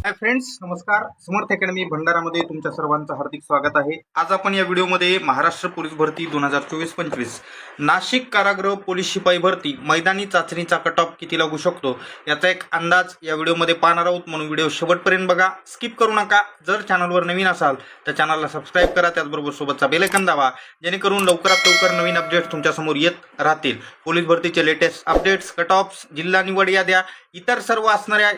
Hi friends, नमस्कार. समर्थ academy भंडारामध्ये तुमच्या सर्वांचं हार्दिक स्वागत आहे. आज आपण या व्हिडिओमध्ये महाराष्ट्र पोलीस भरती 2024-25 नाशिक कारागृह पोलीस शिपाई भरती मैदानी चाचणीचा कट ऑफ किती लागू शकतो याचा एक अंदाज या व्हिडिओमध्ये पाहणार आहोत. म्हणून व्हिडिओ शेवटपर्यंत बघा, स्किप करू नका. जर चॅनलवर नवीन असाल तर चॅनलला सबस्क्राईब करा, त्याचबरोबर सोबतचा बेल आयकॉन दाबा, जेणेकरून लवकरात लवकर नवीन अपडेट्स तुमच्यासमोर येत राहतील. पोलीस भरतीचे लेटेस्ट अपडेट्स, कट ऑफ्स, जिल्हा निवड याद्या, इतर सर्व असणाऱ्या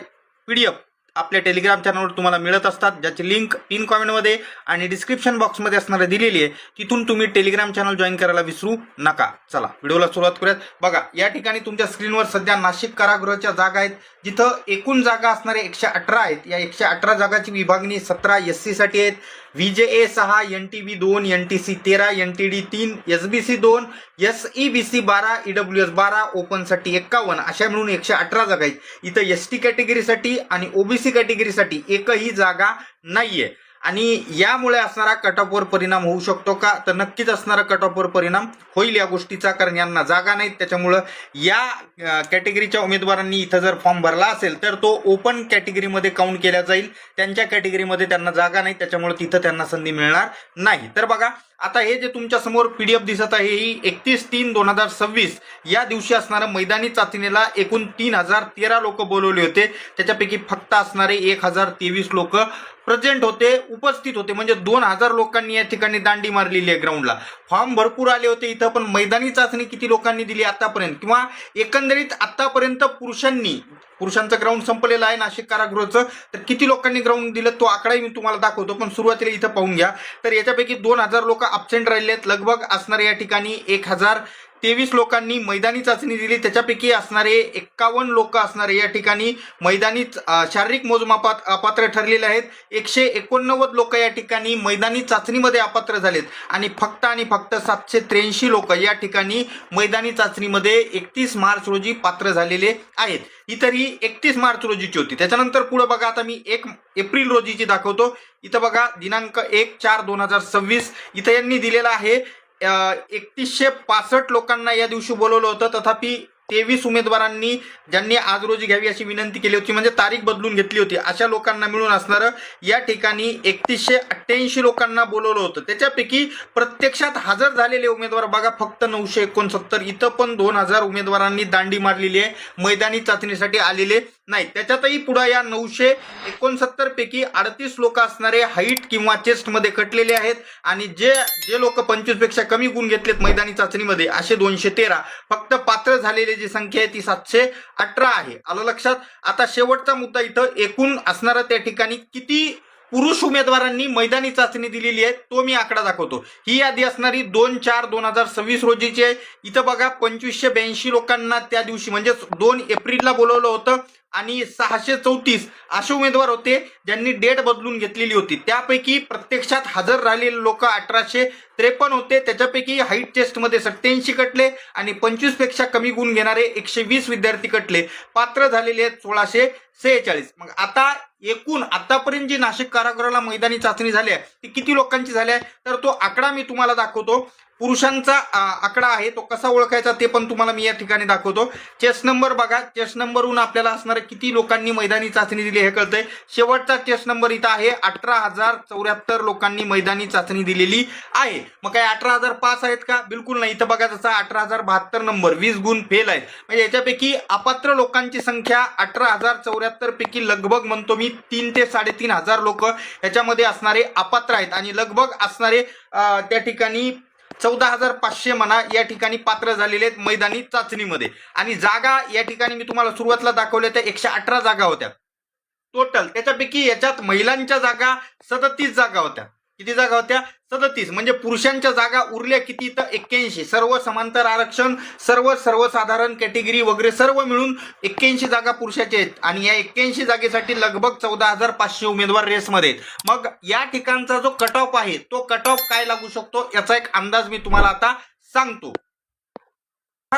PDF आपल्या टेलिग्राम चॅनलवर तुम्हाला मिळत असतात, ज्याची लिंक पिन कॉमेंटमध्ये आणि डिस्क्रिप्शन बॉक्समध्ये असणारे दिलेली आहे. तिथून तुम्ही टेलिग्राम चॅनल जॉईन करायला विसरू नका. चला व्हिडिओला सुरुवात करूयात. बघा, या ठिकाणी तुमच्या स्क्रीनवर सध्या नाशिक कारागृहाच्या जागा आहेत, जिथं एकूण जागा असणारे 118 आहेत. या 118 जागाची विभागणी 17 SC साठी आहेत, VJA 6, NTB 2, NTC 13, NTD 3, SBC 2, SEBC 12, EWS 12, ओपनसाठी 51, अशा मिळून 118 जागा आहेत. इथं ST कॅटेगरीसाठी आणि OBC कॅटेगरीसाठी एकही जागा नाहीये. आणि यामुळे असणारा कट ऑफवर परिणाम होऊ शकतो का? तर नक्कीच असणारा कट ऑफवर परिणाम होईल या गोष्टीचा, कारण यांना जागा नाहीत. त्याच्यामुळं या कॅटेगरीच्या उमेदवारांनी इथं जर फॉर्म भरला असेल तर तो ओपन कॅटेगरीमध्ये काउंट केला जाईल. त्यांच्या कॅटेगरीमध्ये त्यांना जागा नाही, त्याच्यामुळे तिथं त्यांना संधी मिळणार नाही. तर बघा, आता हे जे तुमच्या समोर PDF दिसत आहे, ही 31/3/2026 या दिवशी असणारं मैदानी चाचणीला एकूण 3013 लोक बोलवले होते. त्याच्यापैकी फक्त असणारे 1023 लोक प्रेझेंट होते, उपस्थित होते. म्हणजे 2000 लोकांनी या ठिकाणी दांडी मारलेली आहे ग्राउंडला. फॉर्म भरपूर आले होते इथं, पण मैदानी चाचणी किती लोकांनी दिली आतापर्यंत, किंवा एकंदरीत आतापर्यंत पुरुषांचं ग्राउंड संपलेलं आहे नाशिक कारागृहाचं, तर किती लोकांनी ग्राउंड दिलं तो आकडाही मी तुम्हाला दाखवतो. पण सुरुवातीला इथं पाहून घ्या. तर याच्यापैकी 2000 लोक अब्सेंट राहिलेत. लगभग असणारे या ठिकाणी 1023 लोकांनी मैदानी चाचणी दिली. त्याच्यापैकी असणारे 51 लोक असणारे या ठिकाणी मैदानी शारीरिक मोजमापात अपात्र ठरलेले आहेत. 189 लोक या ठिकाणी मैदानी चाचणीमध्ये अपात्र झालेत. आणि फक्त 783 लोक या ठिकाणी मैदानी चाचणीमध्ये 31 मार्च रोजी पात्र झालेले आहेत. ही तरी 31 मार्च रोजीची होती. त्याच्यानंतर पुढे बघा, आता मी 1 एप्रिल रोजीची दाखवतो. इथं बघा, दिनांक 1/4/2026 इथं यांनी दिलेला आहे 3165 लोकांना या दिवशी बोलवलं होतं. तथापि 23 उमेदवारांनी, ज्यांनी आज रोजी घ्यावी अशी विनंती केली होती, म्हणजे तारीख बदलून घेतली होती, अशा लोकांना मिळून असणारं या ठिकाणी 3188 लोकांना बोलवलं होतं. त्याच्यापैकी प्रत्यक्षात हजर झालेले उमेदवार बघा फक्त 969. इथं पण 2000 उमेदवारांनी दांडी मारलेली आहे, मैदानी चाचणीसाठी आलेले नाही. त्याच्यातही पुढे या 969 पैकी 38 लोक असणारे हाईट किंवा चेस्टमध्ये कटलेले आहेत. आणि जे लोक 25 पेक्षा कमी गुण घेतलेत मैदानी चाचणीमध्ये, असे 213. फक्त पात्र झालेले जी संख्या आहे ती 718 आहे. आलं लक्षात? आता शेवटचा मुद्दा, इथं एकूण असणारा त्या ठिकाणी किती पुरुष उमेदवारांनी मैदानी चाचणी दिलेली आहे तो मी आकडा दाखवतो. ही यादी असणारी 2/4/2026 रोजीची आहे. इथं बघा, 2582 लोकांना त्या दिवशी म्हणजे 2 एप्रिलला बोलवलं होतं. आणि 634 असे उमेदवार होते ज्यांनी डेट बदलून घेतलेली होती. त्यापैकी प्रत्यक्षात हजर राहिलेले लोक 1853 होते. त्याच्यापैकी हाईट टेस्टमध्ये 87 कटले आणि 25 पेक्षा कमी गुण घेणारे 120 विद्यार्थी कटले. पात्र झालेले आहेत 1646. मग आता एकूण आतापर्यंत जी नाशिक कारागृहाला मैदानी चाचणी झाली आहे ती किती लोकांची झाली आहे, तर तो आकडा मी तुम्हाला दाखवतो. पुरुषांचा आकडा आहे, तो कसा ओळखायचा ते पण तुम्हाला मी या ठिकाणी दाखवतो. चेस्ट नंबर बघा, चेस्ट नंबरहून आपल्याला असणारे किती लोकांनी मैदानी चाचणी दिली हे कळतंय. शेवटचा चेस्ट नंबर इथं आहे. 18074 लोकांनी मैदानी चाचणी दिलेली आहे. मग काय 18005 आहेत का? बिलकुल नाही. इथं बघा, जसा 18072 नंबर, 20 गुण फेल आहेत. म्हणजे याच्यापैकी अपात्र लोकांची संख्या 18074 पैकी लगभग म्हणतो मी 3 ते 3500 लोक याच्यामध्ये असणारे अपात्र आहेत. आणि लगभग असणारे त्या ठिकाणी 14500 म्हणा या ठिकाणी पात्र झालेले आहेत मैदानी चाचणीमध्ये. आणि जागा या ठिकाणी मी तुम्हाला सुरुवातीला दाखवल्या त्या 118 जागा होत्या टोटल. त्याच्यापैकी याच्यात महिलांच्या जागा 37 जागा होत्या. किती जागा होत्या? 37. म्हणजे पुरुषांच्या जागा उरल्या किती? तर 81. सर्व समांतर आरक्षण, सर्वसाधारण कॅटेगरी वगैरे सर्व मिळून 81 जागा पुरुषाच्या आहेत. आणि या 81 जागेसाठी लगभग 14500 उमेदवार रेसमध्ये आहेत. मग या ठिकाणचा जो कट ऑफ आहे तो कट ऑफ काय लागू शकतो याचा एक अंदाज मी तुम्हाला आता सांगतो.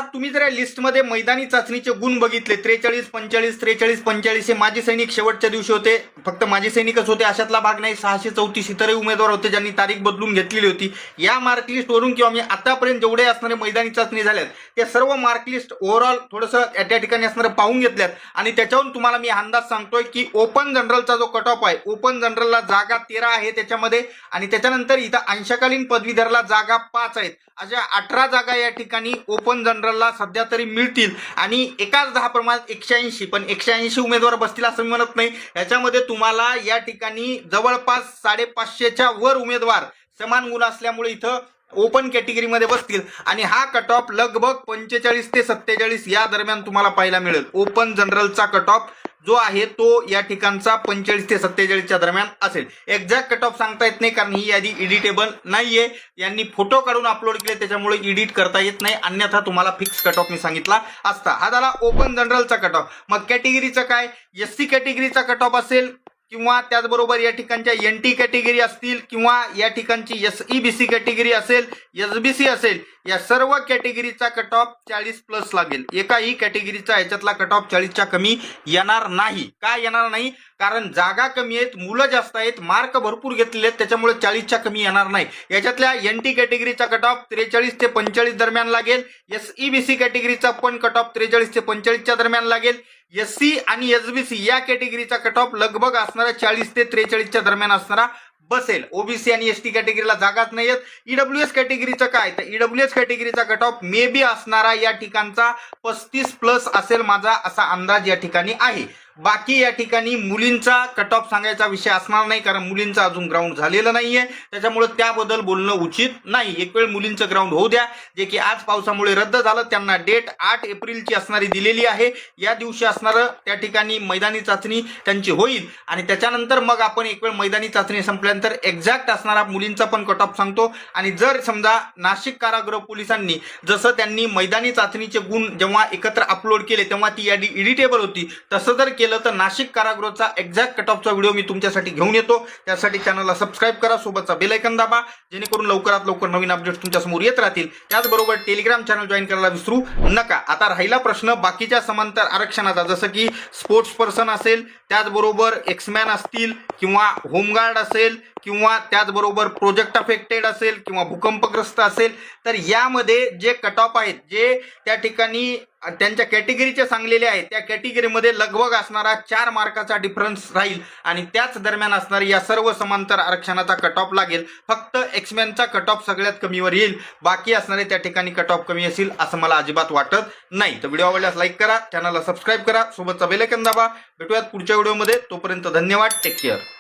तुम्ही जर या लिस्टमध्ये मैदानी चाचणीचे गुण बघितले 43, 45, 43, 45 हे माजी सैनिक शेवटच्या दिवशी होते. फक्त माजी सैनिकच होते अशातला भाग नाही. 634 इतरही उमेदवार होते ज्यांनी तारीख बदलून घेतलेली होती. या मार्क लिस्टवरून किंवा मी आतापर्यंत जेवढे असणारे मैदानी चाचणी झाल्यात त्या सर्व मार्क लिस्ट ओव्हरऑल थोडंसं त्या ठिकाणी असणारं पाहून घेतल्यात आणि त्याच्यावरून तुम्हाला मी अंदाज सांगतोय की ओपन जनरलचा जो कट ऑफ आहे, ओपन जनरलला जागा 13 आहे त्याच्यामध्ये आणि त्याच्यानंतर इथं अंशकालीन पदवीधरला जागा 5 आहेत. अशा 18 जागा या ठिकाणी ओपन जनरलला सध्या तरी मिळतील आणि एकाच 10 प्रमाणात 180, पण 180 उमेदवार बसतील असं मी म्हणत नाही. याच्यामध्ये तुम्हाला या ठिकाणी जवळपास 550च्या वर उमेदवार समान गुण असल्यामुळे इथं ओपन कॅटेगरीमध्ये बसतील आणि हा कट ऑफ लगभग 45 ते 47 या दरम्यान तुम्हाला पाहायला मिळेल. ओपन जनरलचा कट ऑफ जो आहे तो या ठिकाणचा 45 ते 47च्या दरम्यान असेल. एक्झॅक्ट कट ऑफ सांगता येत नाही कारण ही यादी एडिटेबल नाहीये. यांनी फोटो काढून अपलोड केले त्याच्यामुळे एडिट करता येत नाही. अन्यथा तुम्हाला फिक्स कट ऑफ मी सांगितला असता. हा झाला ओपन जनरलचा कट ऑफ. मग कॅटेगरीचं काय? एससी कॅटेगरीचा कट ऑफ असेल किंवा त्याचबरोबर या ठिकाणच्या एनटी कॅटेगरी असतील किंवा या ठिकाणची एसईबीसी कॅटेगरी असेल, एसबीसी असेल, या सर्व कॅटेगरीचा कट ऑफ 40 प्लस लागेल. एकाही कॅटेगरीचा याच्यातला कट ऑफ 40च्या कमी येणार नाही. का येणार नाही? कारण जागा कमी आहेत, मुलं जास्त आहेत, मार्क भरपूर घेतलेले आहेत, त्याच्यामुळे 40च्या कमी येणार नाही. याच्यातल्या एनटी कॅटेगरीचा कट ऑफ 43 ते 45 दरम्यान लागेल. एसईबीसी कॅटेगरीचा पण कट ऑफ 43 ते 45च्या दरम्यान लागेल. एससी आणि एसबीसी या कॅटेगरीचा कट ऑफ लगभग असणारा 40 ते 43च्या दरम्यान असणारा बसेल. ओबीसी आणि एसटी कॅटेगरीला जागाच नाही आहेत. ईडब्ल्यूएस कॅटेगरीचं काय? तर ईडब्ल्यूएस कॅटेगरीचा कट ऑफ मे बी असणारा या ठिकाणचा 35 प्लस असेल माझा असा अंदाज या ठिकाणी आहे. बाकी या ठिकाणी मुलींचा कट ऑफ सांगायचा विषय असणार नाही कारण मुलींचा अजून ग्राउंड झालेलं नाहीये, त्याच्यामुळे त्याबद्दल बोलणं उचित नाही. एक वेळ मुलींचं ग्राउंड होऊ द्या, जे की आज पावसामुळे रद्द झालं. त्यांना डेट 8 एप्रिलची असणारी दिलेली आहे. या दिवशी असणारं त्या ठिकाणी मैदानी चाचणी त्यांची होईल आणि त्याच्यानंतर मग आपण एक वेळ मैदानी चाचणी संपल्यानंतर एक्झॅक्ट असणारा मुलींचा पण कट ऑफ सांगतो. आणि जर समजा नाशिक कारागृह पोलिसांनी जसं त्यांनी मैदानी चाचणीचे गुण जेव्हा एकत्र अपलोड केले तेव्हा ती यादी एडिटेबल होती, तसं जर केलं तर नाशिक कारागृहाचा एक्झॅक्ट कट ऑफचा व्हिडिओ मी तुमच्यासाठी घेऊन येतो. त्यासाठी चॅनलला सबस्क्राईब करा, सोबतचा बेल आयकॉन दाबा जेणेकरून लवकरात लवकर नवीन अपडेट्स तुमच्या समोर येत राहतील. त्याचबरोबर टेलिग्राम चॅनल जॉईन करायला विसरू नका. आता राहिला प्रश्न बाकीच्या समांतर आरक्षणाचा, जसं की स्पोर्ट्स पर्सन असेल, त्याचबरोबर एक्समॅन असतील किंवा होमगार्ड असेल किंवा त्याचबरोबर प्रोजेक्ट अफेक्टेड असेल किंवा भूकंपग्रस्त असेल, तर यामध्ये जे कट ऑफ आहेत जे त्या ठिकाणी त्यांच्या कॅटेगरीचे सांगलेले आहेत त्या कॅटेगरीमध्ये लगभग असणारा 4 मार्काचा डिफरन्स राहील आणि त्याच दरम्यान असणारी या सर्व समांतर आरक्षणाचा कट ऑफ लागेल. फक्त एक्समॅनचा कट ऑफ सगळ्यात कमीवर येईल, बाकी असणारे त्या ठिकाणी कट ऑफ कमी असेल असं मला अजिबात वाटत नाही. तर व्हिडिओ आवडल्यास लाईक करा, चॅनलला सबस्क्राईब करा, सोबतचा बेल आयकॉन दाबा. भेटूयात पुढच्या व्हिडिओमध्ये. तोपर्यंत धन्यवाद. Take care.